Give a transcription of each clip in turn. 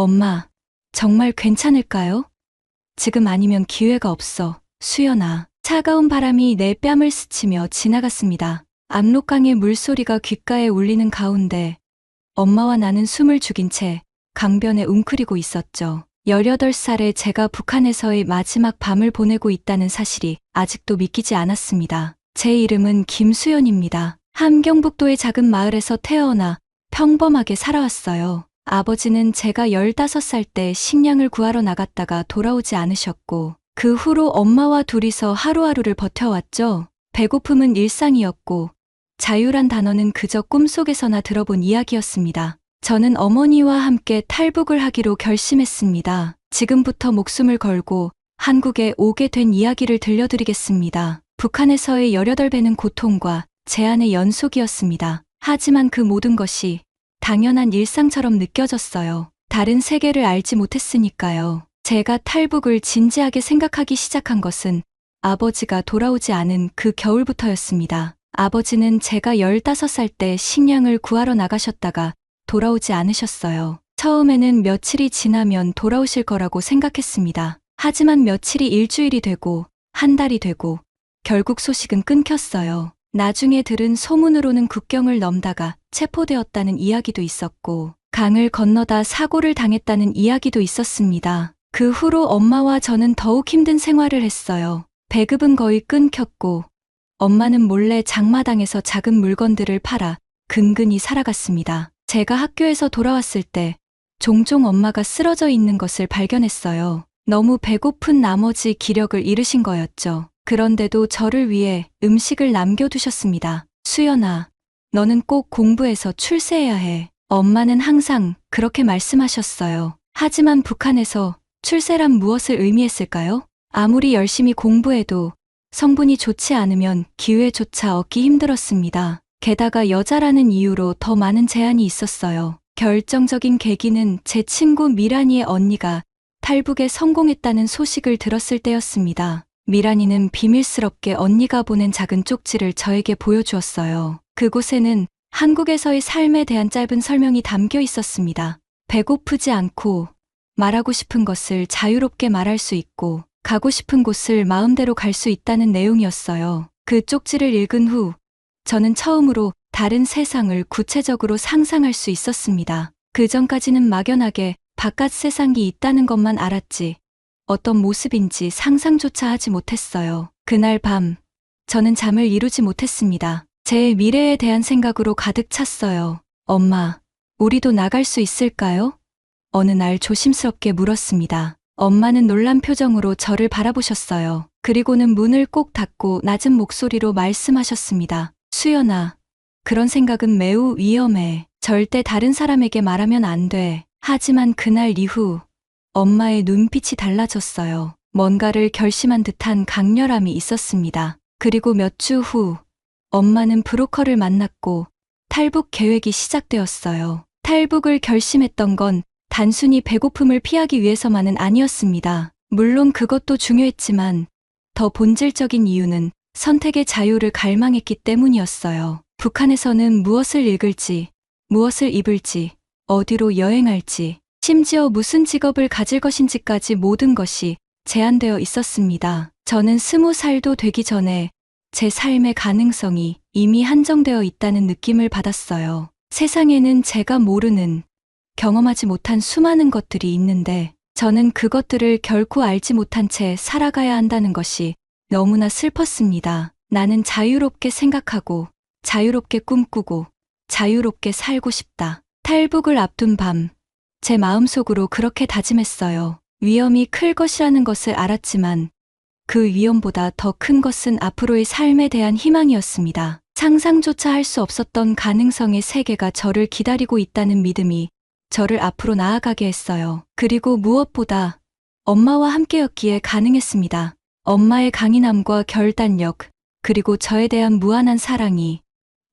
엄마, 정말 괜찮을까요? 지금 아니면 기회가 없어. 수연아. 차가운 바람이 내 뺨을 스치며 지나갔습니다. 압록강의 물소리가 귓가에 울리는 가운데 엄마와 나는 숨을 죽인 채 강변에 웅크리고 있었죠. 18살에 제가 북한에서의 마지막 밤을 보내고 있다는 사실이 아직도 믿기지 않았습니다. 제 이름은 김수연입니다. 함경북도의 작은 마을에서 태어나 평범하게 살아왔어요. 아버지는 제가 15살 때 식량을 구하러 나갔다가 돌아오지 않으셨고, 그 후로 엄마와 둘이서 하루하루를 버텨왔죠. 배고픔은 일상이었고, 자유란 단어는 그저 꿈속에서나 들어본 이야기였습니다. 저는 어머니와 함께 탈북을 하기로 결심했습니다. 지금부터 목숨을 걸고 한국에 오게 된 이야기를 들려드리겠습니다. 북한에서의 18배는 고통과 제한의 연속이었습니다. 하지만 그 모든 것이 당연한 일상처럼 느껴졌어요. 다른 세계를 알지 못했으니까요. 제가 탈북을 진지하게 생각하기 시작한 것은 아버지가 돌아오지 않은 그 겨울부터였습니다. 아버지는 제가 15살 때 식량을 구하러 나가셨다가 돌아오지 않으셨어요. 처음에는 며칠이 지나면 돌아오실 거라고 생각했습니다. 하지만 며칠이 일주일이 되고 한 달이 되고 결국 소식은 끊겼어요. 나중에 들은 소문으로는 국경을 넘다가 체포되었다는 이야기도 있었고, 강을 건너다 사고를 당했다는 이야기도 있었습니다. 그 후로 엄마와 저는 더욱 힘든 생활을 했어요. 배급은 거의 끊겼고, 엄마는 몰래 장마당에서 작은 물건들을 팔아 근근히 살아갔습니다. 제가 학교에서 돌아왔을 때 종종 엄마가 쓰러져 있는 것을 발견했어요. 너무 배고픈 나머지 기력을 잃으신 거였죠. 그런데도 저를 위해 음식을 남겨두셨습니다. 수연아, 너는 꼭 공부해서 출세해야 해. 엄마는 항상 그렇게 말씀하셨어요. 하지만 북한에서 출세란 무엇을 의미했을까요? 아무리 열심히 공부해도 성분이 좋지 않으면 기회조차 얻기 힘들었습니다. 게다가 여자라는 이유로 더 많은 제한이 있었어요. 결정적인 계기는 제 친구 미란이의 언니가 탈북에 성공했다는 소식을 들었을 때였습니다. 미란이는 비밀스럽게 언니가 보낸 작은 쪽지를 저에게 보여주었어요. 그곳에는 한국에서의 삶에 대한 짧은 설명이 담겨 있었습니다. 배고프지 않고 말하고 싶은 것을 자유롭게 말할 수 있고 가고 싶은 곳을 마음대로 갈 수 있다는 내용이었어요. 그 쪽지를 읽은 후 저는 처음으로 다른 세상을 구체적으로 상상할 수 있었습니다. 그 전까지는 막연하게 바깥 세상이 있다는 것만 알았지 어떤 모습인지 상상조차 하지 못했어요. 그날 밤 저는 잠을 이루지 못했습니다. 제 미래에 대한 생각으로 가득 찼어요. 엄마, 우리도 나갈 수 있을까요? 어느 날 조심스럽게 물었습니다. 엄마는 놀란 표정으로 저를 바라보셨어요. 그리고는 문을 꼭 닫고 낮은 목소리로 말씀하셨습니다. 수연아, 그런 생각은 매우 위험해. 절대 다른 사람에게 말하면 안 돼. 하지만 그날 이후 엄마의 눈빛이 달라졌어요. 뭔가를 결심한 듯한 강렬함이 있었습니다. 그리고 몇 주 후 엄마는 브로커를 만났고 탈북 계획이 시작되었어요. 탈북을 결심했던 건 단순히 배고픔을 피하기 위해서만은 아니었습니다. 물론 그것도 중요했지만 더 본질적인 이유는 선택의 자유를 갈망했기 때문이었어요. 북한에서는 무엇을 읽을지, 무엇을 입을지, 어디로 여행할지, 심지어 무슨 직업을 가질 것인지까지 모든 것이 제한되어 있었습니다. 저는 20살도 되기 전에 제 삶의 가능성이 이미 한정되어 있다는 느낌을 받았어요. 세상에는 제가 모르는, 경험하지 못한 수많은 것들이 있는데 저는 그것들을 결코 알지 못한 채 살아가야 한다는 것이 너무나 슬펐습니다. 나는 자유롭게 생각하고, 자유롭게 꿈꾸고, 자유롭게 살고 싶다. 탈북을 앞둔 밤, 제 마음속으로 그렇게 다짐했어요. 위험이 클 것이라는 것을 알았지만 그 위험보다 더 큰 것은 앞으로의 삶에 대한 희망이었습니다. 상상조차 할 수 없었던 가능성의 세계가 저를 기다리고 있다는 믿음이 저를 앞으로 나아가게 했어요. 그리고 무엇보다 엄마와 함께였기에 가능했습니다. 엄마의 강인함과 결단력, 그리고 저에 대한 무한한 사랑이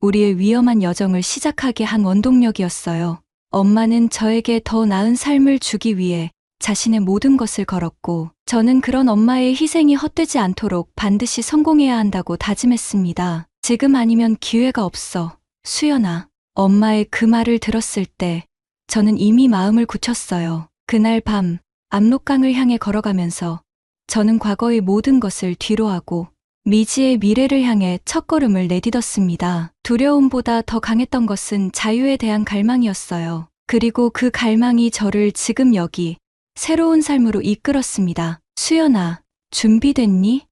우리의 위험한 여정을 시작하게 한 원동력이었어요. 엄마는 저에게 더 나은 삶을 주기 위해 자신의 모든 것을 걸었고, 저는 그런 엄마의 희생이 헛되지 않도록 반드시 성공해야 한다고 다짐했습니다. 지금 아니면 기회가 없어. 수연아. 엄마의 그 말을 들었을 때 저는 이미 마음을 굳혔어요. 그날 밤 압록강을 향해 걸어가면서 저는 과거의 모든 것을 뒤로하고 미지의 미래를 향해 첫걸음을 내딛었습니다. 두려움보다 더 강했던 것은 자유에 대한 갈망이었어요. 그리고 그 갈망이 저를 지금 여기 새로운 삶으로 이끌었습니다. 수연아, 준비됐니?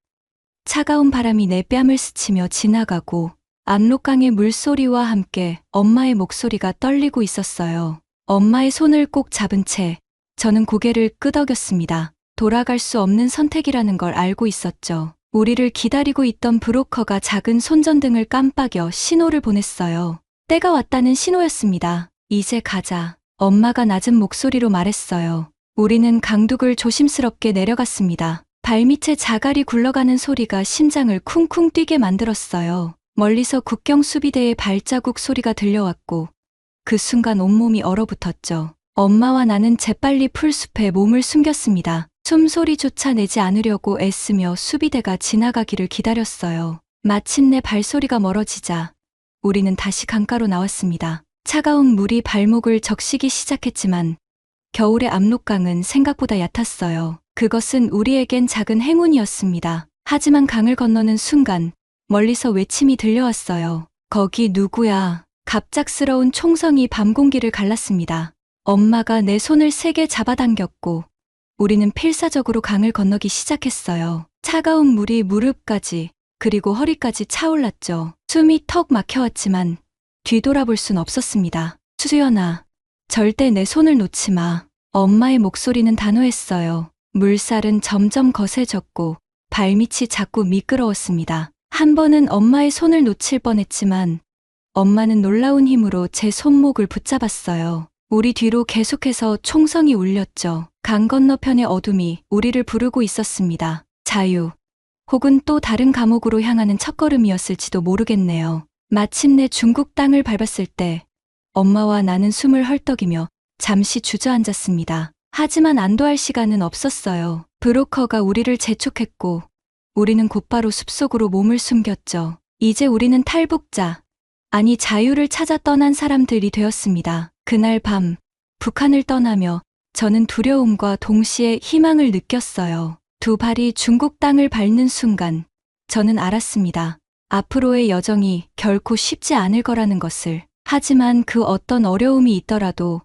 차가운 바람이 내 뺨을 스치며 지나가고 압록강의 물소리와 함께 엄마의 목소리가 떨리고 있었어요. 엄마의 손을 꼭 잡은 채 저는 고개를 끄덕였습니다. 돌아갈 수 없는 선택이라는 걸 알고 있었죠. 우리를 기다리고 있던 브로커가 작은 손전등을 깜빡여 신호를 보냈어요. 때가 왔다는 신호였습니다. 이제 가자. 엄마가 낮은 목소리로 말했어요. 우리는 강둑을 조심스럽게 내려갔습니다. 발밑에 자갈이 굴러가는 소리가 심장을 쿵쿵 뛰게 만들었어요. 멀리서 국경 수비대의 발자국 소리가 들려왔고 그 순간 온몸이 얼어붙었죠. 엄마와 나는 재빨리 풀숲에 몸을 숨겼습니다. 숨소리조차 내지 않으려고 애쓰며 수비대가 지나가기를 기다렸어요. 마침내 발소리가 멀어지자 우리는 다시 강가로 나왔습니다. 차가운 물이 발목을 적시기 시작했지만 겨울의 압록강은 생각보다 얕았어요. 그것은 우리에겐 작은 행운이었습니다. 하지만 강을 건너는 순간 멀리서 외침이 들려왔어요. 거기 누구야? 갑작스러운 총성이 밤 공기를 갈랐습니다. 엄마가 내 손을 세게 잡아당겼고 우리는 필사적으로 강을 건너기 시작했어요. 차가운 물이 무릎까지 그리고 허리까지 차올랐죠. 숨이 턱 막혀왔지만 뒤돌아볼 순 없었습니다. 수연아, 절대 내 손을 놓지 마. 엄마의 목소리는 단호했어요. 물살은 점점 거세졌고 발밑이 자꾸 미끄러웠습니다. 한 번은 엄마의 손을 놓칠 뻔했지만 엄마는 놀라운 힘으로 제 손목을 붙잡았어요. 우리 뒤로 계속해서 총성이 울렸죠. 강 건너편의 어둠이 우리를 부르고 있었습니다. 자유, 혹은 또 다른 감옥으로 향하는 첫걸음이었을지도 모르겠네요. 마침내 중국 땅을 밟았을 때 엄마와 나는 숨을 헐떡이며 잠시 주저앉았습니다. 하지만 안도할 시간은 없었어요. 브로커가 우리를 재촉했고 우리는 곧바로 숲속으로 몸을 숨겼죠. 이제 우리는 탈북자, 아니 자유를 찾아 떠난 사람들이 되었습니다. 그날 밤 북한을 떠나며 저는 두려움과 동시에 희망을 느꼈어요. 두 발이 중국 땅을 밟는 순간 저는 알았습니다. 앞으로의 여정이 결코 쉽지 않을 거라는 것을. 하지만 그 어떤 어려움이 있더라도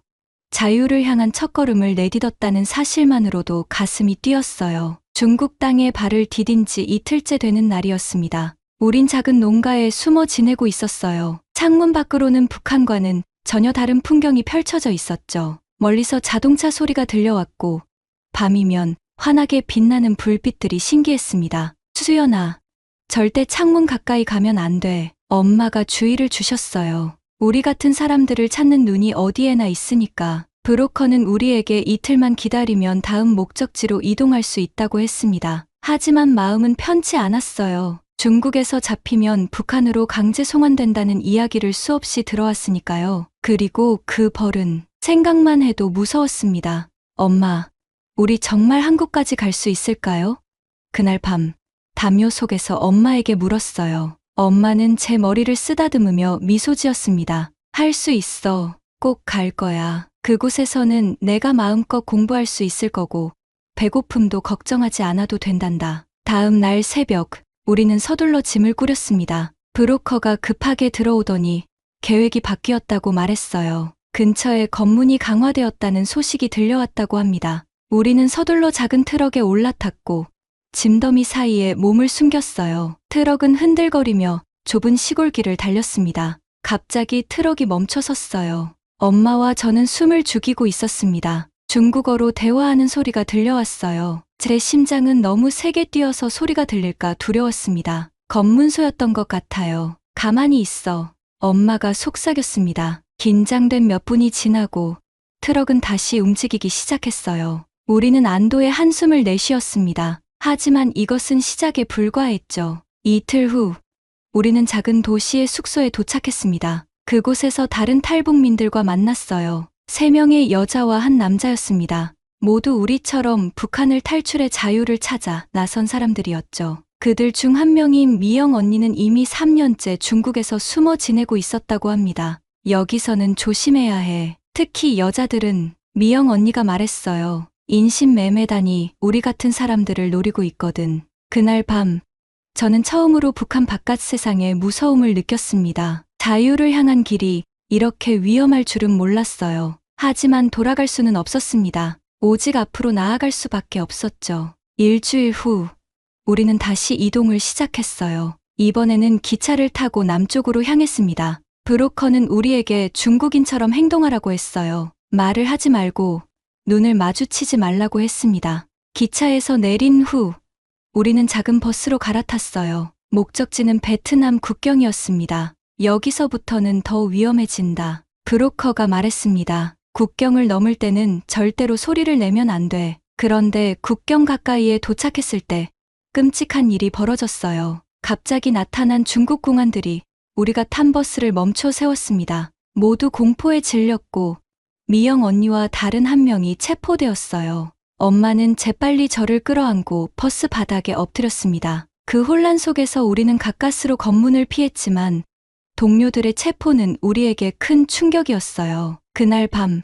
자유를 향한 첫걸음을 내딛었다는 사실만으로도 가슴이 뛰었어요. 중국 땅에 발을 디딘 지 이틀째 되는 날이었습니다. 우린 작은 농가에 숨어 지내고 있었어요. 창문 밖으로는 북한과는 전혀 다른 풍경이 펼쳐져 있었죠. 멀리서 자동차 소리가 들려왔고 밤이면 환하게 빛나는 불빛들이 신기했습니다. 수연아, 절대 창문 가까이 가면 안 돼. 엄마가 주의를 주셨어요. 우리 같은 사람들을 찾는 눈이 어디에나 있으니까. 브로커는 우리에게 이틀만 기다리면 다음 목적지로 이동할 수 있다고 했습니다. 하지만 마음은 편치 않았어요. 중국에서 잡히면 북한으로 강제 송환된다는 이야기를 수없이 들어왔으니까요. 그리고 그 벌은 생각만 해도 무서웠습니다. 엄마, 우리 정말 한국까지 갈 수 있을까요? 그날 밤 담요 속에서 엄마에게 물었어요. 엄마는 제 머리를 쓰다듬으며 미소 지었습니다. 할 수 있어. 꼭 갈 거야. 그곳에서는 내가 마음껏 공부할 수 있을 거고 배고픔도 걱정하지 않아도 된단다. 다음 날 새벽 우리는 서둘러 짐을 꾸렸습니다. 브로커가 급하게 들어오더니 계획이 바뀌었다고 말했어요. 근처에 검문이 강화되었다는 소식이 들려왔다고 합니다. 우리는 서둘러 작은 트럭에 올라탔고 짐더미 사이에 몸을 숨겼어요. 트럭은 흔들거리며 좁은 시골길을 달렸습니다. 갑자기 트럭이 멈춰 섰어요. 엄마와 저는 숨을 죽이고 있었습니다. 중국어로 대화하는 소리가 들려왔어요. 제 심장은 너무 세게 뛰어서 소리가 들릴까 두려웠습니다. 검문소였던 것 같아요. 가만히 있어. 엄마가 속삭였습니다. 긴장된 몇 분이 지나고 트럭은 다시 움직이기 시작했어요. 우리는 안도의 한숨을 내쉬었습니다. 하지만 이것은 시작에 불과했죠. 이틀 후 우리는 작은 도시의 숙소에 도착했습니다. 그곳에서 다른 탈북민들과 만났어요. 3명의 여자와 한 남자였습니다. 모두 우리처럼 북한을 탈출해 자유를 찾아 나선 사람들이었죠. 그들 중 한 명인 미영 언니는 이미 3년째 중국에서 숨어 지내고 있었다고 합니다. 여기서는 조심해야 해. 특히 여자들은 미영 언니가 말했어요. 인신매매단이 우리 같은 사람들을 노리고 있거든. 그날 밤, 저는 처음으로 북한 바깥 세상의 무서움을 느꼈습니다. 자유를 향한 길이 이렇게 위험할 줄은 몰랐어요. 하지만 돌아갈 수는 없었습니다. 오직 앞으로 나아갈 수밖에 없었죠. 일주일 후, 우리는 다시 이동을 시작했어요. 이번에는 기차를 타고 남쪽으로 향했습니다. 브로커는 우리에게 중국인처럼 행동하라고 했어요. 말을 하지 말고 눈을 마주치지 말라고 했습니다. 기차에서 내린 후 우리는 작은 버스로 갈아탔어요. 목적지는 베트남 국경이었습니다. 여기서부터는 더 위험해진다. 브로커가 말했습니다. 국경을 넘을 때는 절대로 소리를 내면 안 돼. 그런데 국경 가까이에 도착했을 때 끔찍한 일이 벌어졌어요. 갑자기 나타난 중국 공안들이 우리가 탄 버스를 멈춰 세웠습니다. 모두 공포에 질렸고 미영 언니와 다른 한 명이 체포되었어요. 엄마는 재빨리 저를 끌어안고 버스 바닥에 엎드렸습니다. 그 혼란 속에서 우리는 가까스로 검문을 피했지만 동료들의 체포는 우리에게 큰 충격이었어요. 그날 밤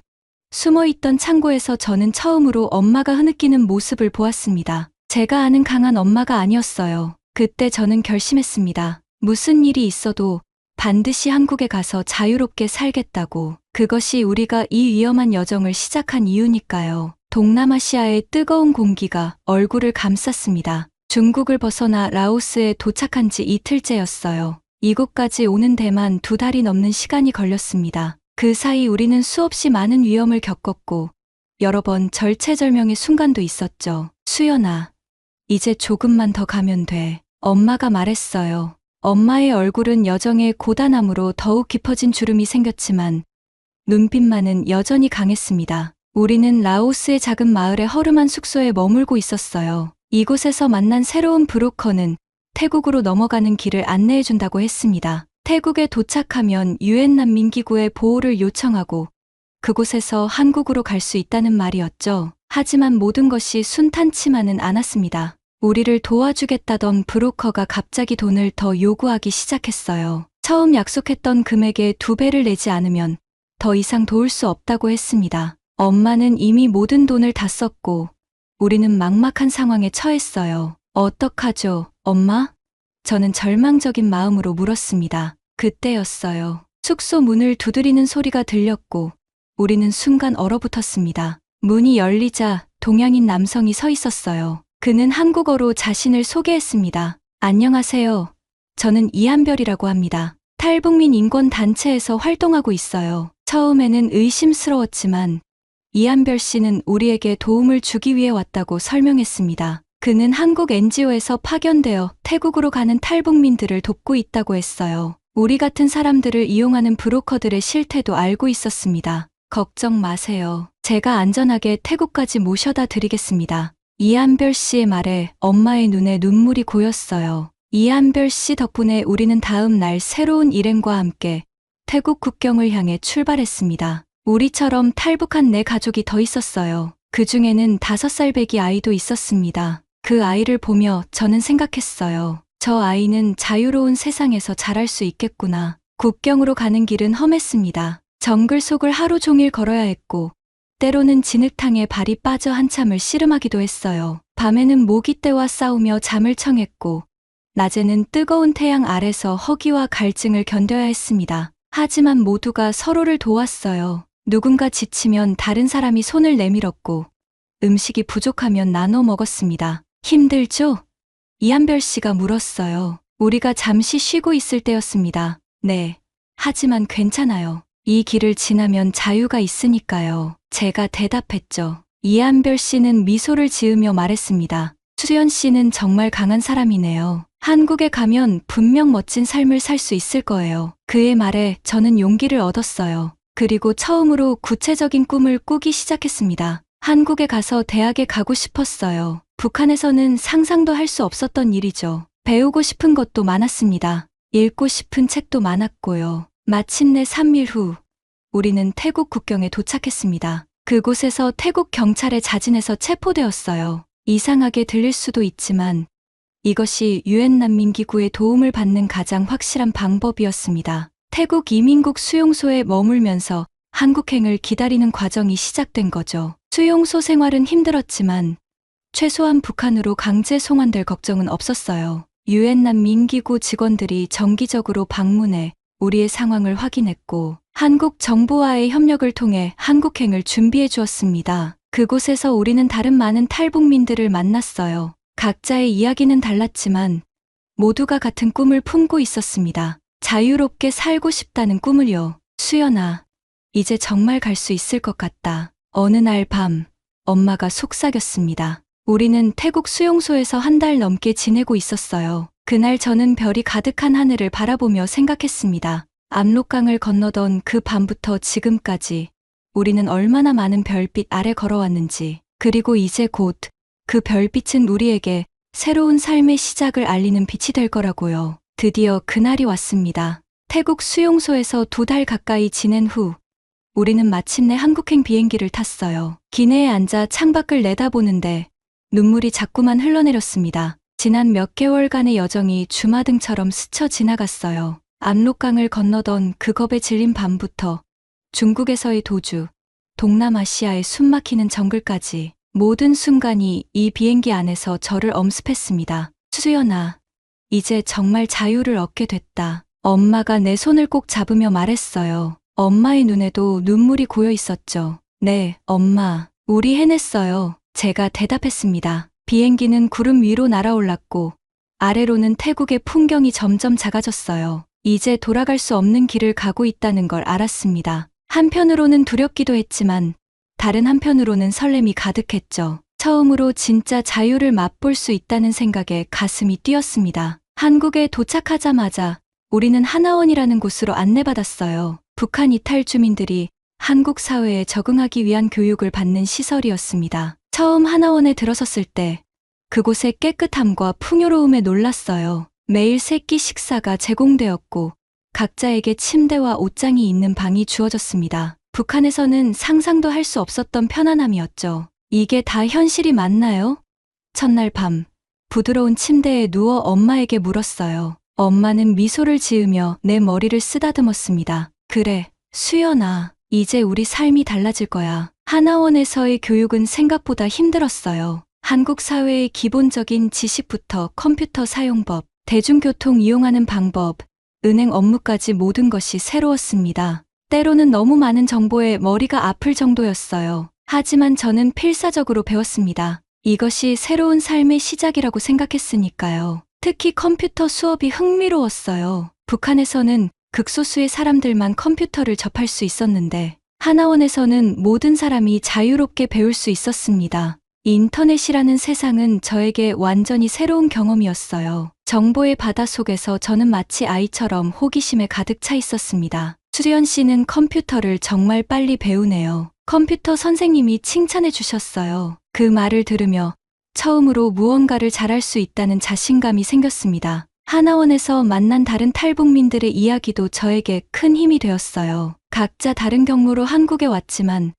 숨어있던 창고에서 저는 처음으로 엄마가 흐느끼는 모습을 보았습니다. 제가 아는 강한 엄마가 아니었어요. 그때 저는 결심했습니다. 무슨 일이 있어도 반드시 한국에 가서 자유롭게 살겠다고. 그것이 우리가 이 위험한 여정을 시작한 이유니까요. 동남아시아의 뜨거운 공기가 얼굴을 감쌌습니다. 중국을 벗어나 라오스에 도착한 지 이틀째였어요. 이곳까지 오는 데만 2달이 넘는 시간이 걸렸습니다. 그 사이 우리는 수없이 많은 위험을 겪었고 여러 번 절체절명의 순간도 있었죠. 수연아, 이제 조금만 더 가면 돼. 엄마가 말했어요. 엄마의 얼굴은 여정의 고단함으로 더욱 깊어진 주름이 생겼지만 눈빛만은 여전히 강했습니다. 우리는 라오스의 작은 마을의 허름한 숙소에 머물고 있었어요. 이곳에서 만난 새로운 브로커는 태국으로 넘어가는 길을 안내해준다고 했습니다. 태국에 도착하면 유엔 난민기구의 보호를 요청하고 그곳에서 한국으로 갈 수 있다는 말이었죠. 하지만 모든 것이 순탄치만은 않았습니다. 우리를 도와주겠다던 브로커가 갑자기 돈을 더 요구하기 시작했어요. 처음 약속했던 금액의 2배를 내지 않으면 더 이상 도울 수 없다고 했습니다. 엄마는 이미 모든 돈을 다 썼고 우리는 막막한 상황에 처했어요. 어떡하죠, 엄마? 저는 절망적인 마음으로 물었습니다. 그때였어요. 숙소 문을 두드리는 소리가 들렸고 우리는 순간 얼어붙었습니다. 문이 열리자 동양인 남성이 서 있었어요. 그는 한국어로 자신을 소개했습니다. 안녕하세요. 저는 이한별이라고 합니다. 탈북민 인권단체에서 활동하고 있어요. 처음에는 의심스러웠지만 이한별 씨는 우리에게 도움을 주기 위해 왔다고 설명했습니다. 그는 한국 NGO에서 파견되어 태국으로 가는 탈북민들을 돕고 있다고 했어요. 우리 같은 사람들을 이용하는 브로커들의 실태도 알고 있었습니다. 걱정 마세요. 제가 안전하게 태국까지 모셔다 드리겠습니다. 이한별 씨의 말에 엄마의 눈에 눈물이 고였어요. 이한별 씨 덕분에 우리는 다음 날 새로운 일행과 함께 태국 국경을 향해 출발했습니다. 우리처럼 탈북한 4가족이 더 있었어요. 그 중에는 5살 배기 아이도 있었습니다. 그 아이를 보며 저는 생각했어요. 저 아이는 자유로운 세상에서 자랄 수 있겠구나. 국경으로 가는 길은 험했습니다. 정글 속을 하루 종일 걸어야 했고 때로는 진흙탕에 발이 빠져 한참을 씨름하기도 했어요. 밤에는 모기떼와 싸우며 잠을 청했고 낮에는 뜨거운 태양 아래서 허기와 갈증을 견뎌야 했습니다. 하지만 모두가 서로를 도왔어요. 누군가 지치면 다른 사람이 손을 내밀었고 음식이 부족하면 나눠 먹었습니다. 힘들죠? 이한별 씨가 물었어요. 우리가 잠시 쉬고 있을 때였습니다. 네. 하지만 괜찮아요. 이 길을 지나면 자유가 있으니까요. 제가 대답했죠. 이한별 씨는 미소를 지으며 말했습니다. 수연 씨는 정말 강한 사람이네요. 한국에 가면 분명 멋진 삶을 살 수 있을 거예요. 그의 말에 저는 용기를 얻었어요. 그리고 처음으로 구체적인 꿈을 꾸기 시작했습니다. 한국에 가서 대학에 가고 싶었어요. 북한에서는 상상도 할 수 없었던 일이죠. 배우고 싶은 것도 많았습니다. 읽고 싶은 책도 많았고요. 마침내 3일 후 우리는 태국 국경에 도착했습니다. 그곳에서 태국 경찰에 자진해서 체포되었어요. 이상하게 들릴 수도 있지만 이것이 유엔 난민기구의 도움을 받는 가장 확실한 방법이었습니다. 태국 이민국 수용소에 머물면서 한국행을 기다리는 과정이 시작된 거죠. 수용소 생활은 힘들었지만 최소한 북한으로 강제 송환될 걱정은 없었어요. 유엔 난민기구 직원들이 정기적으로 방문해 우리의 상황을 확인했고 한국 정부와의 협력을 통해 한국행을 준비해 주었습니다. 그곳에서 우리는 다른 많은 탈북민들을 만났어요. 각자의 이야기는 달랐지만 모두가 같은 꿈을 품고 있었습니다. 자유롭게 살고 싶다는 꿈을요. 수연아, 이제 정말 갈 수 있을 것 같다. 어느 날 밤, 엄마가 속삭였습니다. 우리는 태국 수용소에서 한 달 넘게 지내고 있었어요. 그날 저는 별이 가득한 하늘을 바라보며 생각했습니다. 압록강을 건너던 그 밤부터 지금까지 우리는 얼마나 많은 별빛 아래 걸어왔는지, 그리고 이제 곧 그 별빛은 우리에게 새로운 삶의 시작을 알리는 빛이 될 거라고요. 드디어 그날이 왔습니다. 태국 수용소에서 2달 가까이 지낸 후 우리는 마침내 한국행 비행기를 탔어요. 기내에 앉아 창밖을 내다보는데 눈물이 자꾸만 흘러내렸습니다. 지난 몇 개월간의 여정이 주마등처럼 스쳐 지나갔어요. 압록강을 건너던 그 겁에 질린 밤부터 중국에서의 도주, 동남아시아의 숨막히는 정글까지 모든 순간이 이 비행기 안에서 저를 엄습했습니다. 수연아, 이제 정말 자유를 얻게 됐다. 엄마가 내 손을 꼭 잡으며 말했어요. 엄마의 눈에도 눈물이 고여 있었죠. 네, 엄마, 우리 해냈어요. 제가 대답했습니다. 비행기는 구름 위로 날아올랐고 아래로는 태국의 풍경이 점점 작아졌어요. 이제 돌아갈 수 없는 길을 가고 있다는 걸 알았습니다. 한편으로는 두렵기도 했지만 다른 한편으로는 설렘이 가득했죠. 처음으로 진짜 자유를 맛볼 수 있다는 생각에 가슴이 뛰었습니다. 한국에 도착하자마자 우리는 하나원이라는 곳으로 안내받았어요. 북한 이탈 주민들이 한국 사회에 적응하기 위한 교육을 받는 시설이었습니다. 처음 하나원에 들어섰을 때 그곳의 깨끗함과 풍요로움에 놀랐어요. 매일 세끼 식사가 제공되었고 각자에게 침대와 옷장이 있는 방이 주어졌습니다. 북한에서는 상상도 할 수 없었던 편안함이었죠. 이게 다 현실이 맞나요? 첫날 밤, 부드러운 침대에 누워 엄마에게 물었어요. 엄마는 미소를 지으며 내 머리를 쓰다듬었습니다. 그래, 수연아, 이제 우리 삶이 달라질 거야. 하나원에서의 교육은 생각보다 힘들었어요. 한국 사회의 기본적인 지식부터 컴퓨터 사용법, 대중교통 이용하는 방법, 은행 업무까지 모든 것이 새로웠습니다. 때로는 너무 많은 정보에 머리가 아플 정도였어요. 하지만 저는 필사적으로 배웠습니다. 이것이 새로운 삶의 시작이라고 생각했으니까요. 특히 컴퓨터 수업이 흥미로웠어요. 북한에서는 극소수의 사람들만 컴퓨터를 접할 수 있었는데 하나원에서는 모든 사람이 자유롭게 배울 수 있었습니다. 인터넷이라는 세상은 저에게 완전히 새로운 경험이었어요. 정보의 바다 속에서 저는 마치 아이처럼 호기심에 가득 차 있었습니다. 수연 씨는 컴퓨터를 정말 빨리 배우네요. 컴퓨터 선생님이 칭찬해 주셨어요. 그 말을 들으며 처음으로 무언가를 잘할 수 있다는 자신감이 생겼습니다. 하나원에서 만난 다른 탈북민들의 이야기도 저에게 큰 힘이 되었어요. 각자 다른 경로로 한국에 왔지만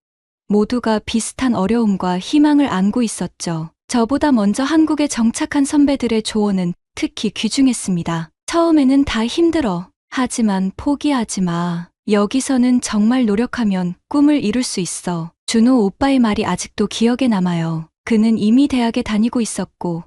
모두가 비슷한 어려움과 희망을 안고 있었죠. 저보다 먼저 한국에 정착한 선배들의 조언은 특히 귀중했습니다. 처음에는 다 힘들어. 하지만 포기하지 마. 여기서는 정말 노력하면 꿈을 이룰 수 있어. 준호 오빠의 말이 아직도 기억에 남아요. 그는 이미 대학에 다니고 있었고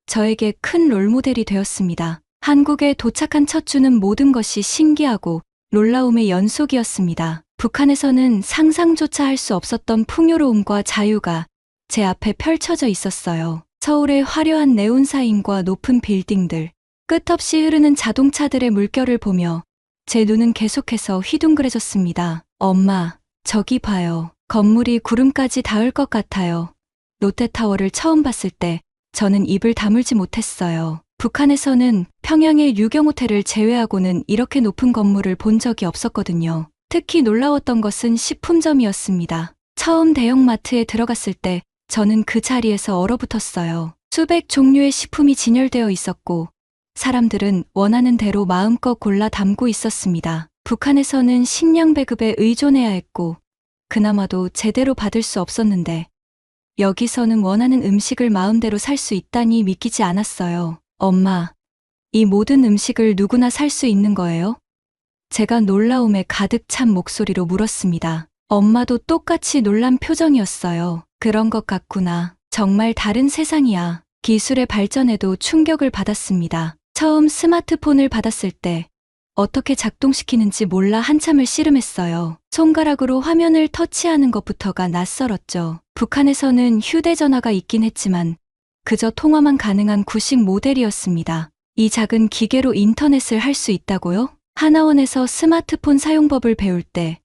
저에게 큰 롤모델이 되었습니다. 한국에 도착한 첫 주는 모든 것이 신기하고 놀라움의 연속이었습니다. 북한에서는 상상조차 할 수 없었던 풍요로움과 자유가 제 앞에 펼쳐져 있었어요. 서울의 화려한 네온사인과 높은 빌딩들, 끝없이 흐르는 자동차들의 물결을 보며 제 눈은 계속해서 휘둥그레졌습니다. 엄마, 저기 봐요. 건물이 구름까지 닿을 것 같아요. 롯데타워를 처음 봤을 때 저는 입을 다물지 못했어요. 북한에서는 평양의 유경호텔을 제외하고는 이렇게 높은 건물을 본 적이 없었거든요. 특히 놀라웠던 것은 식품점이었습니다. 처음 대형마트에 들어갔을 때 저는 그 자리에서 얼어붙었어요. 수백 종류의 식품이 진열되어 있었고 사람들은 원하는 대로 마음껏 골라 담고 있었습니다. 북한에서는 식량 배급에 의존해야 했고 그나마도 제대로 받을 수 없었는데 여기서는 원하는 음식을 마음대로 살 수 있다니 믿기지 않았어요. 엄마, 이 모든 음식을 누구나 살 수 있는 거예요? 제가 놀라움에 가득 찬 목소리로 물었습니다. 엄마도 똑같이 놀란 표정이었어요. 그런 것 같구나. 정말 다른 세상이야. 기술의 발전에도 충격을 받았습니다. 처음 스마트폰을 받았을 때 어떻게 작동시키는지 몰라 한참을 씨름했어요. 손가락으로 화면을 터치하는 것부터가 낯설었죠. 북한에서는 휴대전화가 있긴 했지만 그저 통화만 가능한 구식 모델이었습니다. 이 작은 기계로 인터넷을 할 수 있다고요? 하나원에서 스마트폰 사용법을 배울 때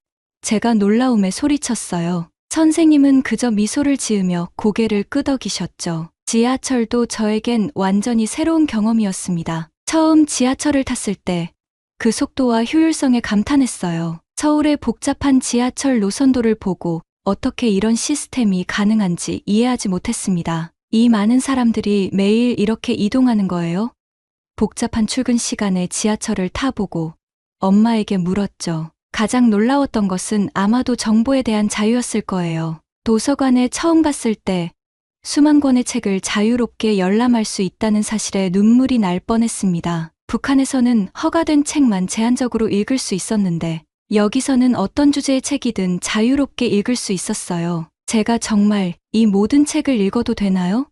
제가 놀라움에 소리쳤어요. 선생님은 그저 미소를 지으며 고개를 끄덕이셨죠. 지하철도 저에겐 완전히 새로운 경험이었습니다. 처음 지하철을 탔을 때 그 속도와 효율성에 감탄했어요. 서울의 복잡한 지하철 노선도를 보고 어떻게 이런 시스템이 가능한지 이해하지 못했습니다. 이 많은 사람들이 매일 이렇게 이동하는 거예요? 복잡한 출근 시간에 지하철을 타보고 엄마에게 물었죠. 가장 놀라웠던 것은 아마도 정보에 대한 자유였을 거예요. 도서관에 처음 갔을 때 수만 권의 책을 자유롭게 열람할 수 있다는 사실에 눈물이 날 뻔했습니다. 북한에서는 허가된 책만 제한적으로 읽을 수 있었는데 여기서는 어떤 주제의 책이든 자유롭게 읽을 수 있었어요. 제가 정말 이 모든 책을 읽어도 되나요?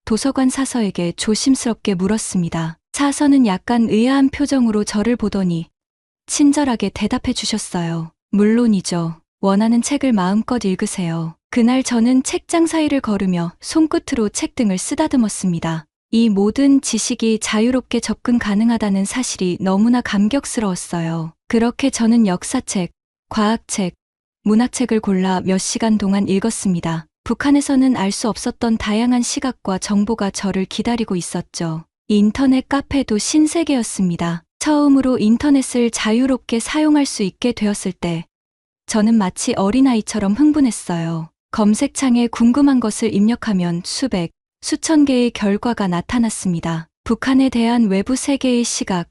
도서관 사서에게 조심스럽게 물었습니다. 사서는 약간 의아한 표정으로 저를 보더니 친절하게 대답해 주셨어요. 물론이죠. 원하는 책을 마음껏 읽으세요. 그날 저는 책장 사이를 걸으며 손끝으로 책등을 쓰다듬었습니다. 이 모든 지식이 자유롭게 접근 가능하다는 사실이 너무나 감격스러웠어요. 그렇게 저는 역사책, 과학책, 문학책을 골라 몇 시간 동안 읽었습니다. 북한에서는 알 수 없었던 다양한 시각과 정보가 저를 기다리고 있었죠. 인터넷 카페도 신세계였습니다. 처음으로 인터넷을 자유롭게 사용할 수 있게 되었을 때 저는 마치 어린아이처럼 흥분했어요. 검색창에 궁금한 것을 입력하면 수천 개의 결과가 나타났습니다. 북한에 대한 외부 세계의 시각,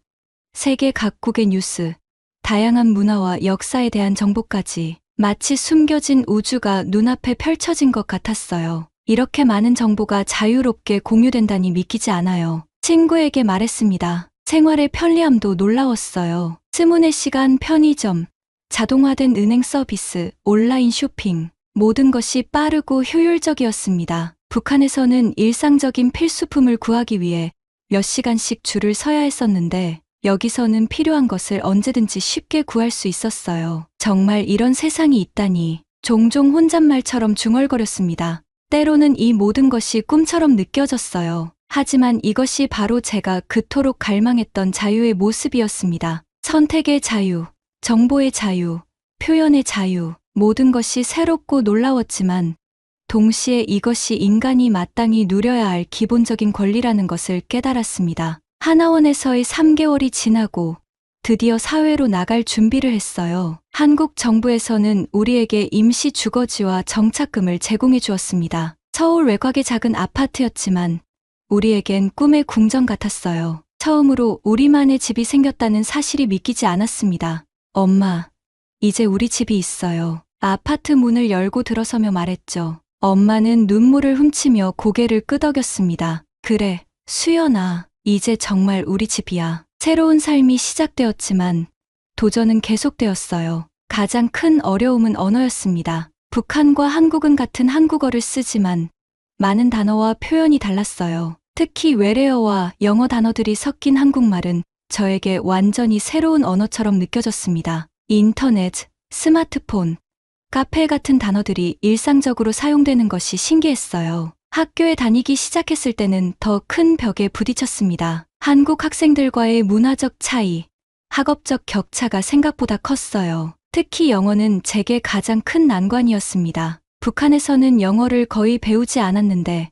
세계 각국의 뉴스, 다양한 문화와 역사에 대한 정보까지 마치 숨겨진 우주가 눈앞에 펼쳐진 것 같았어요. 이렇게 많은 정보가 자유롭게 공유된다니 믿기지 않아요. 친구에게 말했습니다. 생활의 편리함도 놀라웠어요. 스문의 시간, 편의점, 자동화된 은행 서비스, 온라인 쇼핑, 모든 것이 빠르고 효율적이었습니다. 북한에서는 일상적인 필수품을 구하기 위해 몇 시간씩 줄을 서야 했었는데 여기서는 필요한 것을 언제든지 쉽게 구할 수 있었어요. 정말 이런 세상이 있다니. 종종 혼잣말처럼 중얼거렸습니다. 때로는 이 모든 것이 꿈처럼 느껴졌어요. 하지만 이것이 바로 제가 그토록 갈망했던 자유의 모습이었습니다. 선택의 자유, 정보의 자유, 표현의 자유, 모든 것이 새롭고 놀라웠지만 동시에 이것이 인간이 마땅히 누려야 할 기본적인 권리라는 것을 깨달았습니다. 하나원에서의 3개월이 지나고 드디어 사회로 나갈 준비를 했어요. 한국 정부에서는 우리에게 임시 주거지와 정착금을 제공해 주었습니다. 서울 외곽의 작은 아파트였지만 우리에겐 꿈의 궁전 같았어요. 처음으로 우리만의 집이 생겼다는 사실이 믿기지 않았습니다. 엄마, 이제 우리 집이 있어요. 아파트 문을 열고 들어서며 말했죠. 엄마는 눈물을 훔치며 고개를 끄덕였습니다. 그래, 수연아, 이제 정말 우리 집이야. 새로운 삶이 시작되었지만 도전은 계속되었어요. 가장 큰 어려움은 언어였습니다. 북한과 한국은 같은 한국어를 쓰지만 많은 단어와 표현이 달랐어요. 특히 외래어와 영어 단어들이 섞인 한국말은 저에게 완전히 새로운 언어처럼 느껴졌습니다. 인터넷, 스마트폰, 카페 같은 단어들이 일상적으로 사용되는 것이 신기했어요. 학교에 다니기 시작했을 때는 더 큰 벽에 부딪혔습니다. 한국 학생들과의 문화적 차이, 학업적 격차가 생각보다 컸어요. 특히 영어는 제게 가장 큰 난관이었습니다. 북한에서는 영어를 거의 배우지 않았는데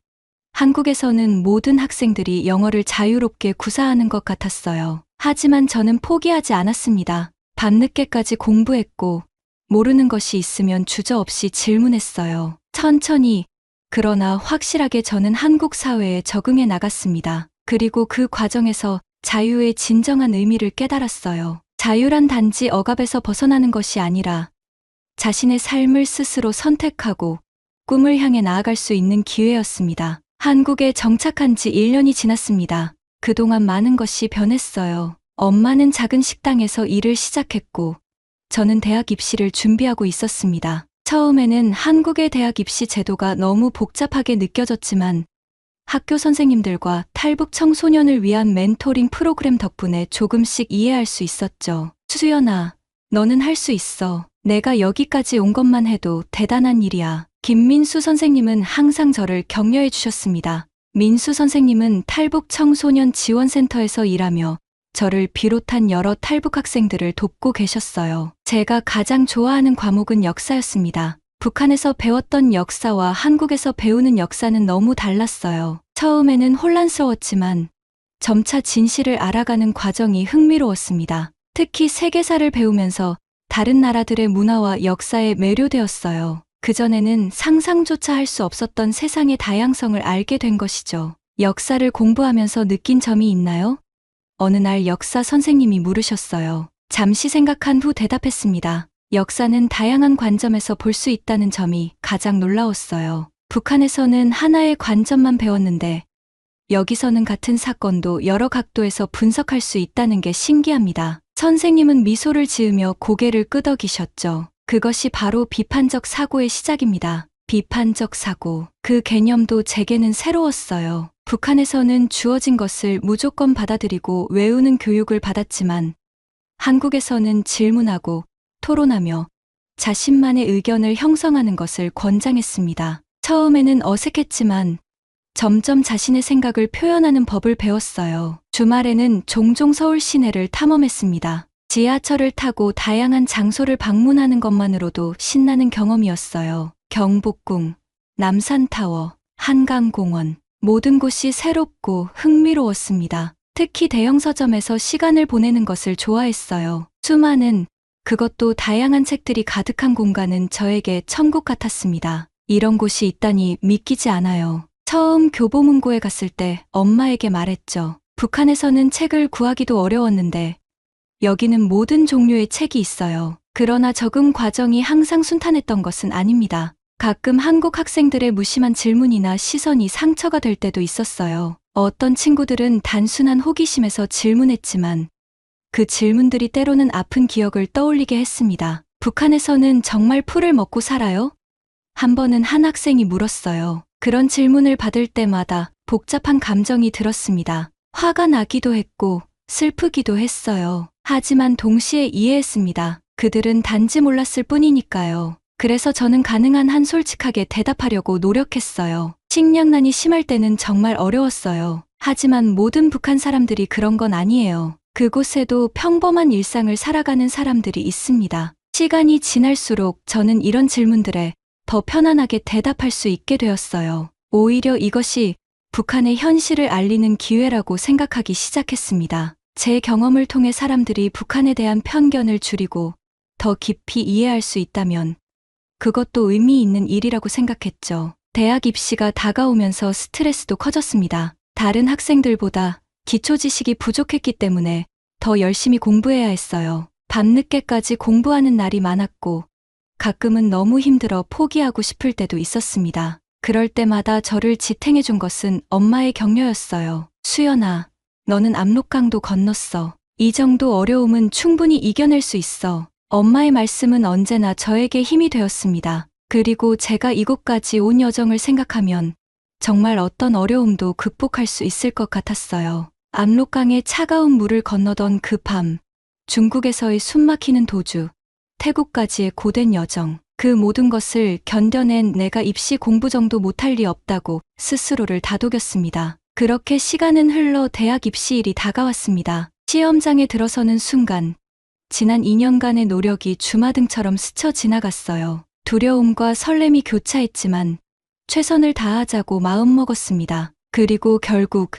한국에서는 모든 학생들이 영어를 자유롭게 구사하는 것 같았어요. 하지만 저는 포기하지 않았습니다. 밤늦게까지 공부했고 모르는 것이 있으면 주저없이 질문했어요. 천천히, 그러나 확실하게 저는 한국 사회에 적응해 나갔습니다. 그리고 그 과정에서 자유의 진정한 의미를 깨달았어요. 자유란 단지 억압에서 벗어나는 것이 아니라 자신의 삶을 스스로 선택하고 꿈을 향해 나아갈 수 있는 기회였습니다. 한국에 정착한 지 1년이 지났습니다. 그동안 많은 것이 변했어요. 엄마는 작은 식당에서 일을 시작했고 저는 대학 입시를 준비하고 있었습니다. 처음에는 한국의 대학 입시 제도가 너무 복잡하게 느껴졌지만 학교 선생님들과 탈북 청소년을 위한 멘토링 프로그램 덕분에 조금씩 이해할 수 있었죠. 수연아, 너는 할 수 있어. 내가 여기까지 온 것만 해도 대단한 일이야. 김민수 선생님은 항상 저를 격려해 주셨습니다. 민수 선생님은 탈북 청소년 지원센터에서 일하며 저를 비롯한 여러 탈북 학생들을 돕고 계셨어요. 제가 가장 좋아하는 과목은 역사였습니다. 북한에서 배웠던 역사와 한국에서 배우는 역사는 너무 달랐어요. 처음에는 혼란스러웠지만 점차 진실을 알아가는 과정이 흥미로웠습니다. 특히 세계사를 배우면서 다른 나라들의 문화와 역사에 매료되었어요. 그전에는 상상조차 할 수 없었던 세상의 다양성을 알게 된 것이죠. 역사를 공부하면서 느낀 점이 있나요? 어느 날 역사 선생님이 물으셨어요. 잠시 생각한 후 대답했습니다. 역사는 다양한 관점에서 볼 수 있다는 점이 가장 놀라웠어요. 북한에서는 하나의 관점만 배웠는데 여기서는 같은 사건도 여러 각도에서 분석할 수 있다는 게 신기합니다. 선생님은 미소를 지으며 고개를 끄덕이셨죠. 그것이 바로 비판적 사고의 시작입니다. 비판적 사고. 그 개념도 제게는 새로웠어요. 북한에서는 주어진 것을 무조건 받아들이고 외우는 교육을 받았지만 한국에서는 질문하고 토론하며 자신만의 의견을 형성하는 것을 권장했습니다. 처음에는 어색했지만 점점 자신의 생각을 표현하는 법을 배웠어요. 주말에는 종종 서울 시내를 탐험했습니다. 지하철을 타고 다양한 장소를 방문하는 것만으로도 신나는 경험이었어요. 경복궁, 남산타워, 한강공원, 모든 곳이 새롭고 흥미로웠습니다. 특히 대형 서점에서 시간을 보내는 것을 좋아했어요. 수많은, 그것도 다양한 책들이 가득한 공간은 저에게 천국 같았습니다. 이런 곳이 있다니 믿기지 않아요. 처음 교보문고에 갔을 때 엄마에게 말했죠. 북한에서는 책을 구하기도 어려웠는데 여기는 모든 종류의 책이 있어요. 그러나 적응 과정이 항상 순탄했던 것은 아닙니다. 가끔 한국 학생들의 무심한 질문이나 시선이 상처가 될 때도 있었어요. 어떤 친구들은 단순한 호기심에서 질문했지만 그 질문들이 때로는 아픈 기억을 떠올리게 했습니다. 북한에서는 정말 풀을 먹고 살아요? 한 번은 한 학생이 물었어요. 그런 질문을 받을 때마다 복잡한 감정이 들었습니다. 화가 나기도 했고 슬프기도 했어요. 하지만 동시에 이해했습니다. 그들은 단지 몰랐을 뿐이니까요. 그래서 저는 가능한 한 솔직하게 대답하려고 노력했어요. 식량난이 심할 때는 정말 어려웠어요. 하지만 모든 북한 사람들이 그런 건 아니에요. 그곳에도 평범한 일상을 살아가는 사람들이 있습니다. 시간이 지날수록 저는 이런 질문들에 더 편안하게 대답할 수 있게 되었어요. 오히려 이것이 북한의 현실을 알리는 기회라고 생각하기 시작했습니다. 제 경험을 통해 사람들이 북한에 대한 편견을 줄이고 더 깊이 이해할 수 있다면 그것도 의미 있는 일이라고 생각했죠. 대학 입시가 다가오면서 스트레스도 커졌습니다. 다른 학생들보다 기초 지식이 부족했기 때문에 더 열심히 공부해야 했어요. 밤늦게까지 공부하는 날이 많았고 가끔은 너무 힘들어 포기하고 싶을 때도 있었습니다. 그럴 때마다 저를 지탱해 준 것은 엄마의 격려였어요. 수연아, 너는 압록강도 건넜어. 이 정도 어려움은 충분히 이겨낼 수 있어. 엄마의 말씀은 언제나 저에게 힘이 되었습니다. 그리고 제가 이곳까지 온 여정을 생각하면 정말 어떤 어려움도 극복할 수 있을 것 같았어요. 압록강의 차가운 물을 건너던 그 밤, 중국에서의 숨막히는 도주, 태국까지의 고된 여정, 그 모든 것을 견뎌낸 내가 입시 공부 정도 못할 리 없다고 스스로를 다독였습니다. 그렇게 시간은 흘러 대학 입시일이 다가왔습니다. 시험장에 들어서는 순간 지난 2년간의 노력이 주마등처럼 스쳐 지나갔어요. 두려움과 설렘이 교차했지만 최선을 다하자고 마음먹었습니다. 그리고 결국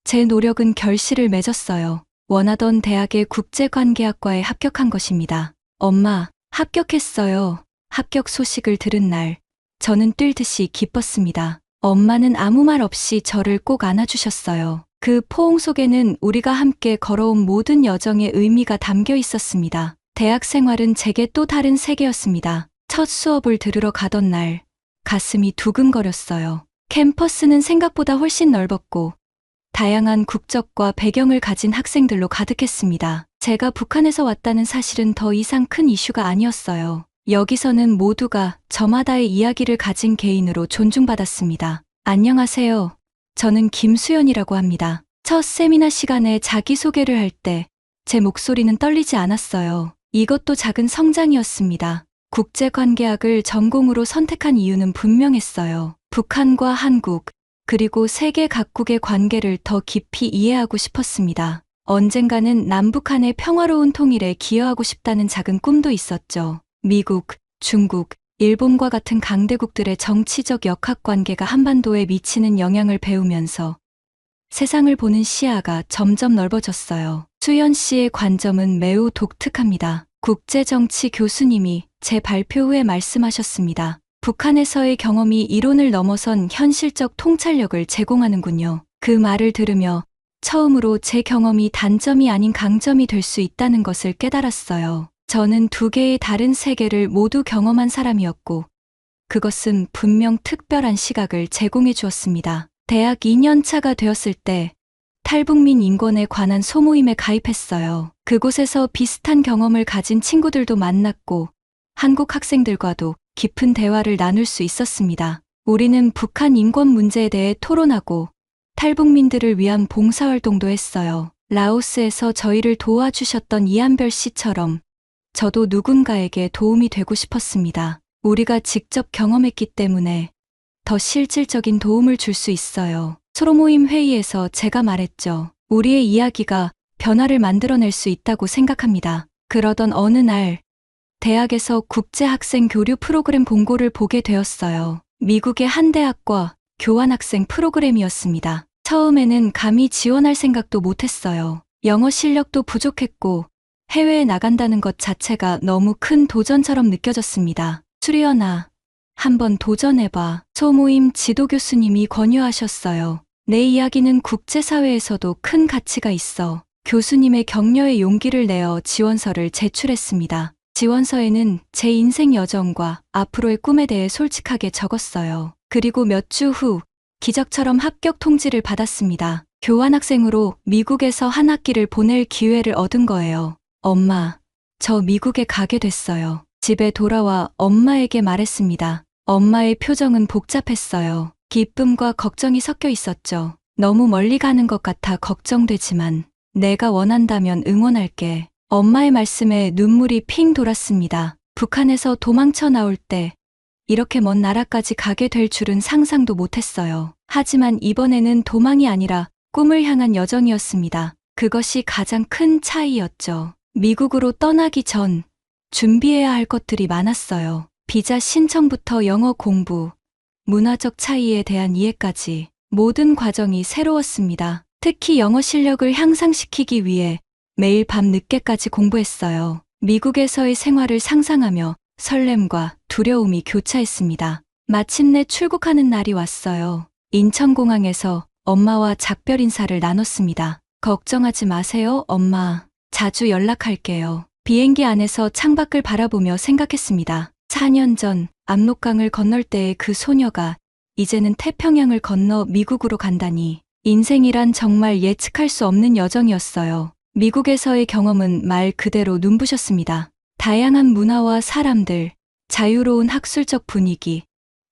제 노력은 결실을 맺었어요. 원하던 대학의 국제관계학과에 합격한 것입니다. 엄마, 합격했어요. 합격 소식을 들은 날, 저는 뛸 듯이 기뻤습니다. 엄마는 아무 말 없이 저를 꼭 안아주셨어요. 그 포옹 속에는 우리가 함께 걸어온 모든 여정의 의미가 담겨 있었습니다. 대학 생활은 제게 또 다른 세계였습니다. 첫 수업을 들으러 가던 날, 가슴이 두근거렸어요. 캠퍼스는 생각보다 훨씬 넓었고, 다양한 국적과 배경을 가진 학생들로 가득했습니다. 제가 북한에서 왔다는 사실은 더 이상 큰 이슈가 아니었어요. 여기서는 모두가 저마다의 이야기를 가진 개인으로 존중받았습니다. 안녕하세요. 저는 김수연이라고 합니다. 첫 세미나 시간에 자기소개를 할 때 제 목소리는 떨리지 않았어요. 이것도 작은 성장이었습니다. 국제관계학을 전공으로 선택한 이유는 분명했어요. 북한과 한국, 그리고 세계 각국의 관계를 더 깊이 이해하고 싶었습니다. 언젠가는 남북한의 평화로운 통일에 기여하고 싶다는 작은 꿈도 있었죠. 미국, 중국, 일본과 같은 강대국들의 정치적 역학관계가 한반도에 미치는 영향을 배우면서 세상을 보는 시야가 점점 넓어졌어요. 수연 씨의 관점은 매우 독특합니다. 국제정치 교수님이 제 발표 후에 말씀하셨습니다. 북한에서의 경험이 이론을 넘어선 현실적 통찰력을 제공하는군요. 그 말을 들으며 처음으로 제 경험이 단점이 아닌 강점이 될 수 있다는 것을 깨달았어요. 저는 두 개의 다른 세계를 모두 경험한 사람이었고, 그것은 분명 특별한 시각을 제공해 주었습니다. 대학 2년 차가 되었을 때 탈북민 인권에 관한 소모임에 가입했어요. 그곳에서 비슷한 경험을 가진 친구들도 만났고 한국 학생들과도 깊은 대화를 나눌 수 있었습니다. 우리는 북한 인권 문제에 대해 토론하고 탈북민들을 위한 봉사활동도 했어요. 라오스에서 저희를 도와주셨던 이한별 씨처럼 저도 누군가에게 도움이 되고 싶었습니다. 우리가 직접 경험했기 때문에 더 실질적인 도움을 줄 수 있어요. 소모임 회의에서 제가 말했죠. 우리의 이야기가 변화를 만들어낼 수 있다고 생각합니다. 그러던 어느 날 대학에서 국제학생 교류 프로그램 공고를 보게 되었어요. 미국의 한 대학과 교환학생 프로그램이었습니다. 처음에는 감히 지원할 생각도 못했어요. 영어 실력도 부족했고 해외에 나간다는 것 자체가 너무 큰 도전처럼 느껴졌습니다. 수련아, 한번 도전해봐. 소모임 지도 교수님이 권유하셨어요. 내 이야기는 국제사회에서도 큰 가치가 있어. 교수님의 격려에 용기를 내어 지원서를 제출했습니다. 지원서에는 제 인생 여정과 앞으로의 꿈에 대해 솔직하게 적었어요. 그리고 몇 주 후 기적처럼 합격 통지를 받았습니다. 교환학생으로 미국에서 한 학기를 보낼 기회를 얻은 거예요. 엄마, 저 미국에 가게 됐어요. 집에 돌아와 엄마에게 말했습니다. 엄마의 표정은 복잡했어요. 기쁨과 걱정이 섞여 있었죠. 너무 멀리 가는 것 같아 걱정되지만 내가 원한다면 응원할게. 엄마의 말씀에 눈물이 핑 돌았습니다. 북한에서 도망쳐 나올 때 이렇게 먼 나라까지 가게 될 줄은 상상도 못했어요. 하지만 이번에는 도망이 아니라 꿈을 향한 여정이었습니다. 그것이 가장 큰 차이였죠. 미국으로 떠나기 전 준비해야 할 것들이 많았어요. 비자 신청부터 영어 공부, 문화적 차이에 대한 이해까지 모든 과정이 새로웠습니다. 특히 영어 실력을 향상시키기 위해 매일 밤 늦게까지 공부했어요. 미국에서의 생활을 상상하며 설렘과 두려움이 교차했습니다. 마침내 출국하는 날이 왔어요. 인천공항에서 엄마와 작별 인사를 나눴습니다. 걱정하지 마세요, 엄마. 자주 연락할게요. 비행기 안에서 창밖을 바라보며 생각했습니다. 4년 전 압록강을 건널 때의 그 소녀가 이제는 태평양을 건너 미국으로 간다니. 인생이란 정말 예측할 수 없는 여정이었어요. 미국에서의 경험은 말 그대로 눈부셨습니다. 다양한 문화와 사람들, 자유로운 학술적 분위기,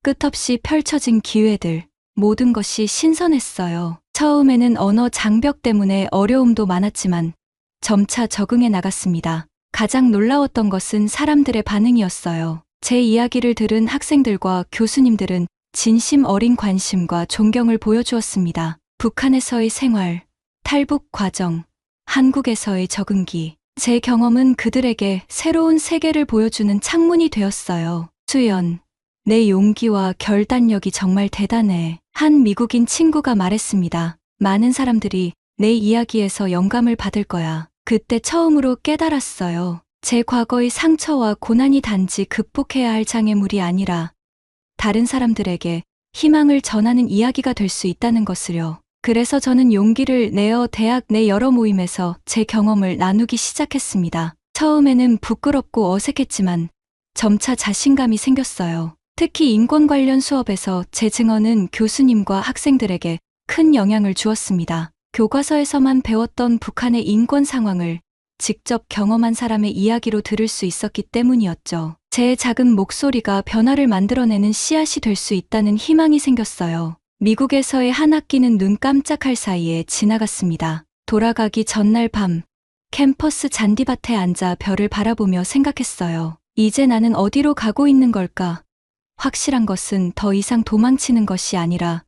끝없이 펼쳐진 기회들, 모든 것이 신선했어요. 처음에는 언어 장벽 때문에 어려움도 많았지만 점차 적응해 나갔습니다. 가장 놀라웠던 것은 사람들의 반응이었어요. 제 이야기를 들은 학생들과 교수님들은 진심 어린 관심과 존경을 보여주었습니다. 북한에서의 생활, 탈북 과정, 한국에서의 적응기. 제 경험은 그들에게 새로운 세계를 보여주는 창문이 되었어요. 수연, 내 용기와 결단력이 정말 대단해. 한 미국인 친구가 말했습니다. 많은 사람들이 내 이야기에서 영감을 받을 거야. 그때 처음으로 깨달았어요. 제 과거의 상처와 고난이 단지 극복해야 할 장애물이 아니라 다른 사람들에게 희망을 전하는 이야기가 될 수 있다는 것을요. 그래서 저는 용기를 내어 대학 내 여러 모임에서 제 경험을 나누기 시작했습니다. 처음에는 부끄럽고 어색했지만 점차 자신감이 생겼어요. 특히 인권 관련 수업에서 제 증언은 교수님과 학생들에게 큰 영향을 주었습니다. 교과서에서만 배웠던 북한의 인권 상황을 직접 경험한 사람의 이야기로 들을 수 있었기 때문이었죠. 제 작은 목소리가 변화를 만들어내는 씨앗이 될 수 있다는 희망이 생겼어요. 미국에서의 한 학기는 눈 깜짝할 사이에 지나갔습니다. 돌아가기 전날 밤, 캠퍼스 잔디밭에 앉아 별을 바라보며 생각했어요. 이제 나는 어디로 가고 있는 걸까? 확실한 것은 더 이상 도망치는 것이 아니라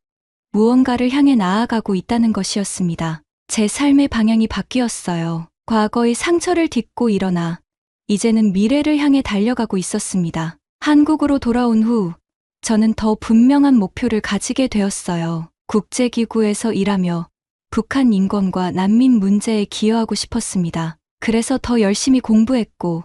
무언가를 향해 나아가고 있다는 것이었습니다. 제 삶의 방향이 바뀌었어요. 과거의 상처를 딛고 일어나 이제는 미래를 향해 달려가고 있었습니다. 한국으로 돌아온 후 저는 더 분명한 목표를 가지게 되었어요. 국제기구에서 일하며 북한 인권과 난민 문제에 기여하고 싶었습니다. 그래서 더 열심히 공부했고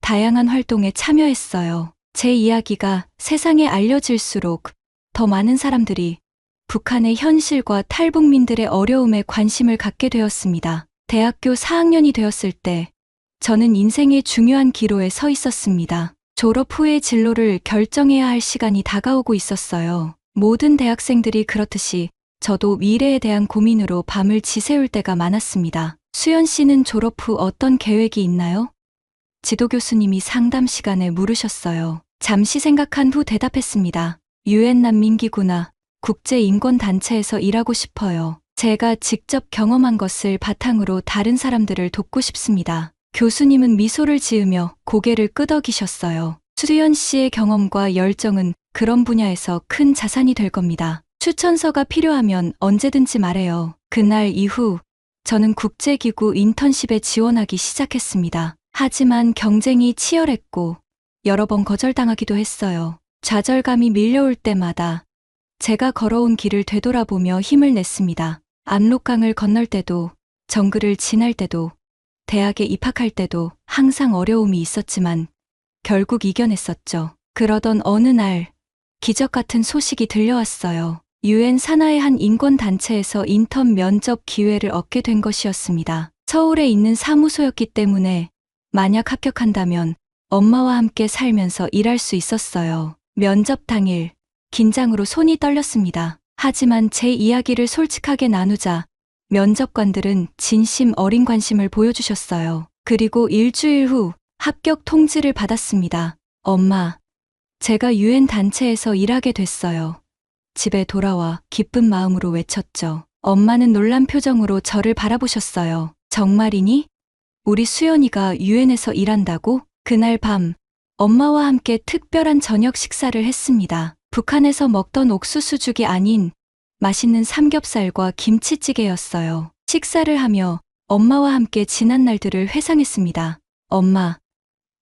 다양한 활동에 참여했어요. 제 이야기가 세상에 알려질수록 더 많은 사람들이 북한의 현실과 탈북민들의 어려움에 관심을 갖게 되었습니다. 대학교 4학년이 되었을 때 저는 인생의 중요한 기로에 서 있었습니다. 졸업 후의 진로를 결정해야 할 시간이 다가오고 있었어요. 모든 대학생들이 그렇듯이 저도 미래에 대한 고민으로 밤을 지새울 때가 많았습니다. 수연 씨는 졸업 후 어떤 계획이 있나요? 지도 교수님이 상담 시간에 물으셨어요. 잠시 생각한 후 대답했습니다. 유엔 난민기구나 국제인권단체에서 일하고 싶어요. 제가 직접 경험한 것을 바탕으로 다른 사람들을 돕고 싶습니다. 교수님은 미소를 지으며 고개를 끄덕이셨어요. 수연 씨의 경험과 열정은 그런 분야에서 큰 자산이 될 겁니다. 추천서가 필요하면 언제든지 말해요. 그날 이후 저는 국제기구 인턴십에 지원하기 시작했습니다. 하지만 경쟁이 치열했고 여러 번 거절당하기도 했어요. 좌절감이 밀려올 때마다 제가 걸어온 길을 되돌아보며 힘을 냈습니다. 압록강을 건널 때도, 정글을 지날 때도, 대학에 입학할 때도 항상 어려움이 있었지만 결국 이겨냈었죠. 그러던 어느 날 기적 같은 소식이 들려왔어요. 유엔 산하의 한 인권단체에서 인턴 면접 기회를 얻게 된 것이었습니다. 서울에 있는 사무소였기 때문에 만약 합격한다면 엄마와 함께 살면서 일할 수 있었어요. 면접 당일 긴장으로 손이 떨렸습니다. 하지만 제 이야기를 솔직하게 나누자 면접관들은 진심 어린 관심을 보여주셨어요. 그리고 일주일 후 합격 통지를 받았습니다. 엄마, 제가 유엔 단체에서 일하게 됐어요. 집에 돌아와 기쁜 마음으로 외쳤죠. 엄마는 놀란 표정으로 저를 바라보셨어요. 정말이니? 우리 수연이가 유엔에서 일한다고? 그날 밤 엄마와 함께 특별한 저녁 식사를 했습니다. 북한에서 먹던 옥수수죽이 아닌 맛있는 삼겹살과 김치찌개였어요. 식사를 하며 엄마와 함께 지난 날들을 회상했습니다. 엄마,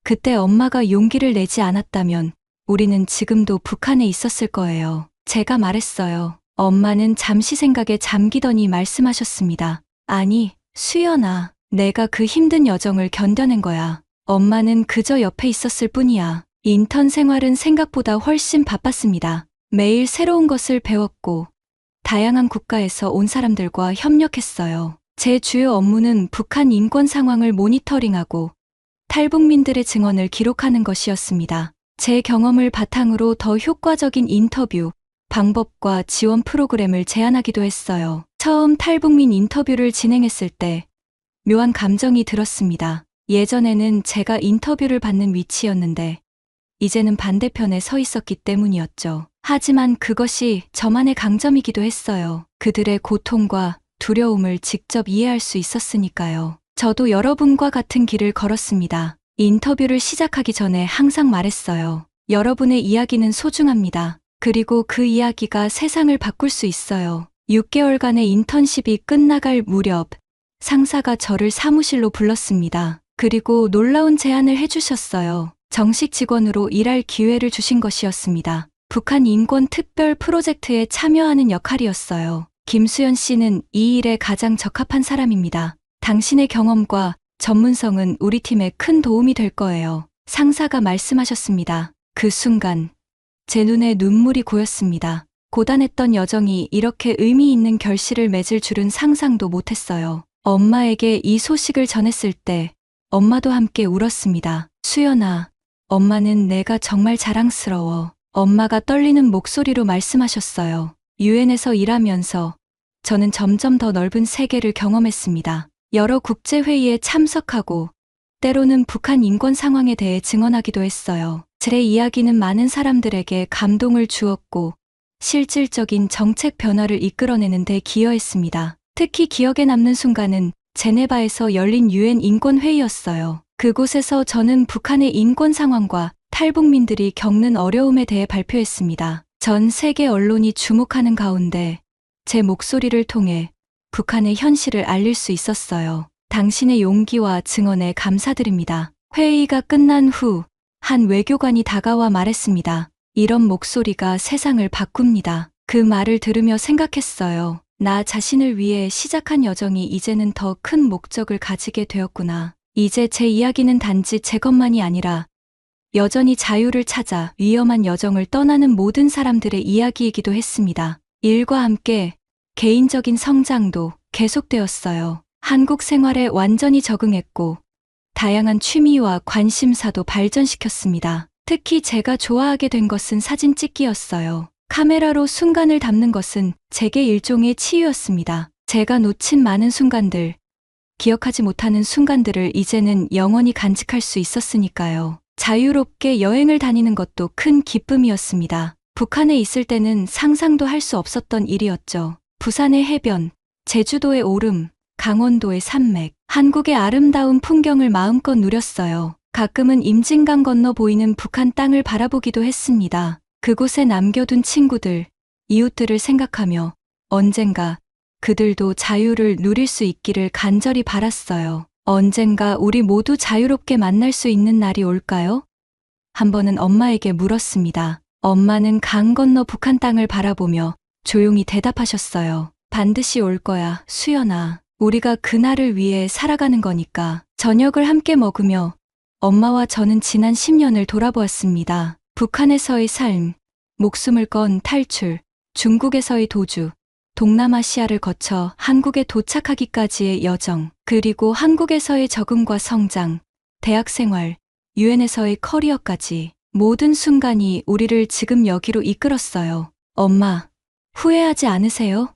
그때 엄마가 용기를 내지 않았다면 우리는 지금도 북한에 있었을 거예요. 제가 말했어요. 엄마는 잠시 생각에 잠기더니 말씀하셨습니다. 아니, 수연아, 내가 그 힘든 여정을 견뎌낸 거야. 엄마는 그저 옆에 있었을 뿐이야. 인턴 생활은 생각보다 훨씬 바빴습니다. 매일 새로운 것을 배웠고 다양한 국가에서 온 사람들과 협력했어요. 제 주요 업무는 북한 인권 상황을 모니터링하고 탈북민들의 증언을 기록하는 것이었습니다. 제 경험을 바탕으로 더 효과적인 인터뷰, 방법과 지원 프로그램을 제안하기도 했어요. 처음 탈북민 인터뷰를 진행했을 때 묘한 감정이 들었습니다. 예전에는 제가 인터뷰를 받는 위치였는데 이제는 반대편에 서 있었기 때문이었죠. 하지만 그것이 저만의 강점이기도 했어요. 그들의 고통과 두려움을 직접 이해할 수 있었으니까요. 저도 여러분과 같은 길을 걸었습니다. 인터뷰를 시작하기 전에 항상 말했어요. 여러분의 이야기는 소중합니다. 그리고 그 이야기가 세상을 바꿀 수 있어요. 6개월간의 인턴십이 끝나갈 무렵 상사가 저를 사무실로 불렀습니다. 그리고 놀라운 제안을 해주셨어요. 정식 직원으로 일할 기회를 주신 것이었습니다. 북한 인권 특별 프로젝트에 참여하는 역할이었어요. 김수연 씨는 이 일에 가장 적합한 사람입니다. 당신의 경험과 전문성은 우리 팀에 큰 도움이 될 거예요. 상사가 말씀하셨습니다. 그 순간 제 눈에 눈물이 고였습니다. 고단했던 여정이 이렇게 의미 있는 결실을 맺을 줄은 상상도 못했어요. 엄마에게 이 소식을 전했을 때 엄마도 함께 울었습니다. 수연아, 엄마는 내가 정말 자랑스러워. 엄마가 떨리는 목소리로 말씀하셨어요. 유엔에서 일하면서 저는 점점 더 넓은 세계를 경험했습니다. 여러 국제회의에 참석하고 때로는 북한 인권 상황에 대해 증언하기도 했어요. 제 이야기는 많은 사람들에게 감동을 주었고 실질적인 정책 변화를 이끌어내는 데 기여했습니다. 특히 기억에 남는 순간은 제네바에서 열린 유엔 인권회의였어요. 그곳에서 저는 북한의 인권 상황과 탈북민들이 겪는 어려움에 대해 발표했습니다. 전 세계 언론이 주목하는 가운데 제 목소리를 통해 북한의 현실을 알릴 수 있었어요. 당신의 용기와 증언에 감사드립니다. 회의가 끝난 후 한 외교관이 다가와 말했습니다. 이런 목소리가 세상을 바꿉니다. 그 말을 들으며 생각했어요. 나 자신을 위해 시작한 여정이 이제는 더 큰 목적을 가지게 되었구나. 이제 제 이야기는 단지 제 것만이 아니라 여전히 자유를 찾아 위험한 여정을 떠나는 모든 사람들의 이야기이기도 했습니다. 일과 함께 개인적인 성장도 계속되었어요. 한국 생활에 완전히 적응했고 다양한 취미와 관심사도 발전시켰습니다. 특히 제가 좋아하게 된 것은 사진 찍기였어요. 카메라로 순간을 담는 것은 제게 일종의 치유였습니다. 제가 놓친 많은 순간들, 기억하지 못하는 순간들을 이제는 영원히 간직할 수 있었으니까요. 자유롭게 여행을 다니는 것도 큰 기쁨이었습니다. 북한에 있을 때는 상상도 할 수 없었던 일이었죠. 부산의 해변, 제주도의 오름, 강원도의 산맥, 한국의 아름다운 풍경을 마음껏 누렸어요. 가끔은 임진강 건너 보이는 북한 땅을 바라보기도 했습니다. 그곳에 남겨둔 친구들, 이웃들을 생각하며 언젠가 그들도 자유를 누릴 수 있기를 간절히 바랐어요. 언젠가 우리 모두 자유롭게 만날 수 있는 날이 올까요? 한 번은 엄마에게 물었습니다. 엄마는 강 건너 북한 땅을 바라보며 조용히 대답하셨어요. 반드시 올 거야, 수연아. 우리가 그날을 위해 살아가는 거니까. 저녁을 함께 먹으며 엄마와 저는 지난 10년을 돌아보았습니다. 북한에서의 삶, 목숨을 건 탈출, 중국에서의 도주, 동남아시아를 거쳐 한국에 도착하기까지의 여정, 그리고 한국에서의 적응과 성장, 대학 생활, 유엔에서의 커리어까지 모든 순간이 우리를 지금 여기로 이끌었어요. 엄마, 후회하지 않으세요?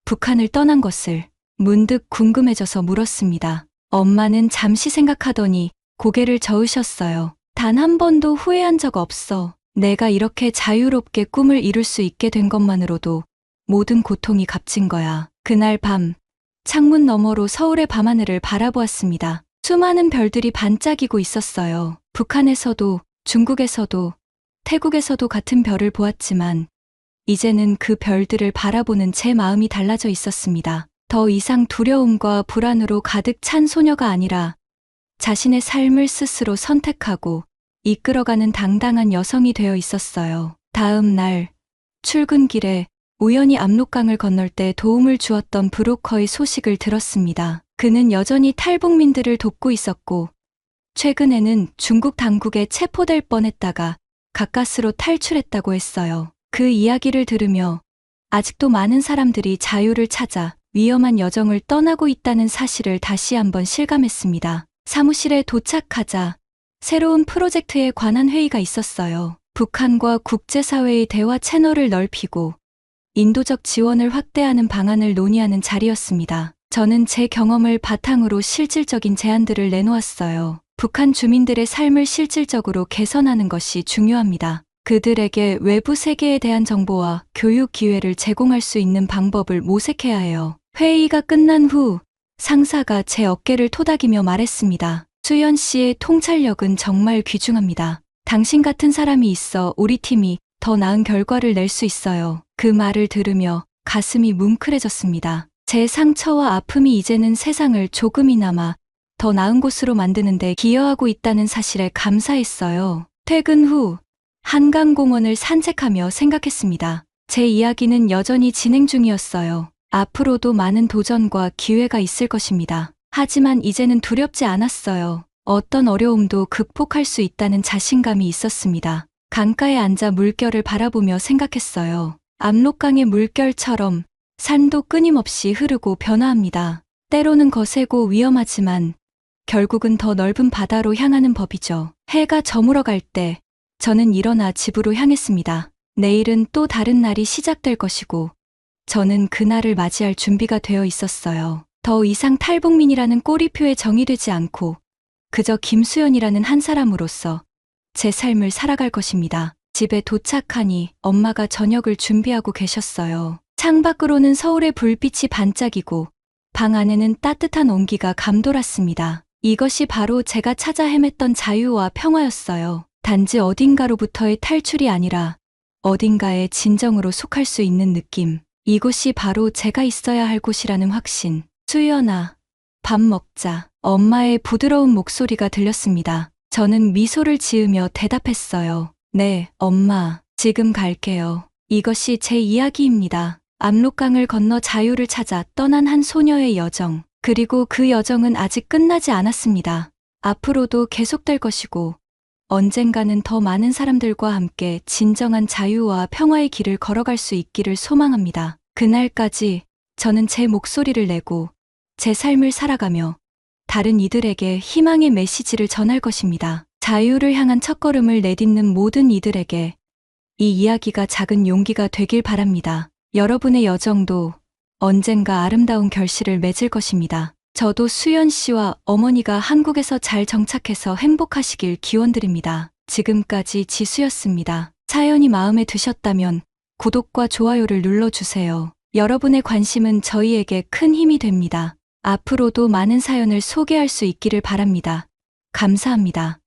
북한을 떠난 것을 문득 궁금해져서 물었습니다. 엄마는 잠시 생각하더니 고개를 저으셨어요. 단 한 번도 후회한 적 없어. 내가 이렇게 자유롭게 꿈을 이룰 수 있게 된 것만으로도 모든 고통이 값진 거야. 그날 밤, 창문 너머로 서울의 밤하늘을 바라보았습니다. 수많은 별들이 반짝이고 있었어요. 북한에서도, 중국에서도, 태국에서도 같은 별을 보았지만 이제는 그 별들을 바라보는 제 마음이 달라져 있었습니다. 더 이상 두려움과 불안으로 가득 찬 소녀가 아니라 자신의 삶을 스스로 선택하고 이끌어가는 당당한 여성이 되어 있었어요. 다음 날, 출근길에 우연히 압록강을 건널 때 도움을 주었던 브로커의 소식을 들었습니다. 그는 여전히 탈북민들을 돕고 있었고, 최근에는 중국 당국에 체포될 뻔했다가 가까스로 탈출했다고 했어요. 그 이야기를 들으며 아직도 많은 사람들이 자유를 찾아 위험한 여정을 떠나고 있다는 사실을 다시 한번 실감했습니다. 사무실에 도착하자 새로운 프로젝트에 관한 회의가 있었어요. 북한과 국제사회의 대화 채널을 넓히고 인도적 지원을 확대하는 방안을 논의하는 자리였습니다. 저는 제 경험을 바탕으로 실질적인 제안들을 내놓았어요. 북한 주민들의 삶을 실질적으로 개선하는 것이 중요합니다. 그들에게 외부 세계에 대한 정보와 교육 기회를 제공할 수 있는 방법을 모색해야 해요. 회의가 끝난 후 상사가 제 어깨를 토닥이며 말했습니다. 수연 씨의 통찰력은 정말 귀중합니다. 당신 같은 사람이 있어 우리 팀이 더 나은 결과를 낼 수 있어요. 그 말을 들으며 가슴이 뭉클해졌습니다. 제 상처와 아픔이 이제는 세상을 조금이나마 더 나은 곳으로 만드는데 기여하고 있다는 사실에 감사했어요. 퇴근 후 한강공원을 산책하며 생각했습니다. 제 이야기는 여전히 진행 중이었어요. 앞으로도 많은 도전과 기회가 있을 것입니다. 하지만 이제는 두렵지 않았어요. 어떤 어려움도 극복할 수 있다는 자신감이 있었습니다. 강가에 앉아 물결을 바라보며 생각했어요. 압록강의 물결처럼 삶도 끊임없이 흐르고 변화합니다. 때로는 거세고 위험하지만 결국은 더 넓은 바다로 향하는 법이죠. 해가 저물어갈 때 저는 일어나 집으로 향했습니다. 내일은 또 다른 날이 시작될 것이고 저는 그날을 맞이할 준비가 되어 있었어요. 더 이상 탈북민이라는 꼬리표에 정의되지 않고 그저 김수연이라는 한 사람으로서 제 삶을 살아갈 것입니다. 집에 도착하니 엄마가 저녁을 준비하고 계셨어요. 창밖으로는 서울의 불빛이 반짝이고 방 안에는 따뜻한 온기가 감돌았습니다. 이것이 바로 제가 찾아 헤맸던 자유와 평화였어요. 단지 어딘가로부터의 탈출이 아니라 어딘가에 진정으로 속할 수 있는 느낌. 이곳이 바로 제가 있어야 할 곳이라는 확신. 수연아, 밥 먹자. 엄마의 부드러운 목소리가 들렸습니다. 저는 미소를 지으며 대답했어요. 네, 엄마. 지금 갈게요. 이것이 제 이야기입니다. 압록강을 건너 자유를 찾아 떠난 한 소녀의 여정. 그리고 그 여정은 아직 끝나지 않았습니다. 앞으로도 계속될 것이고 언젠가는 더 많은 사람들과 함께 진정한 자유와 평화의 길을 걸어갈 수 있기를 소망합니다. 그날까지 저는 제 목소리를 내고 제 삶을 살아가며 다른 이들에게 희망의 메시지를 전할 것입니다. 자유를 향한 첫걸음을 내딛는 모든 이들에게 이 이야기가 작은 용기가 되길 바랍니다. 여러분의 여정도 언젠가 아름다운 결실을 맺을 것입니다. 저도 수연 씨와 어머니가 한국에서 잘 정착해서 행복하시길 기원드립니다. 지금까지 지수였습니다. 사연이 마음에 드셨다면 구독과 좋아요를 눌러주세요. 여러분의 관심은 저희에게 큰 힘이 됩니다. 앞으로도 많은 사연을 소개할 수 있기를 바랍니다. 감사합니다.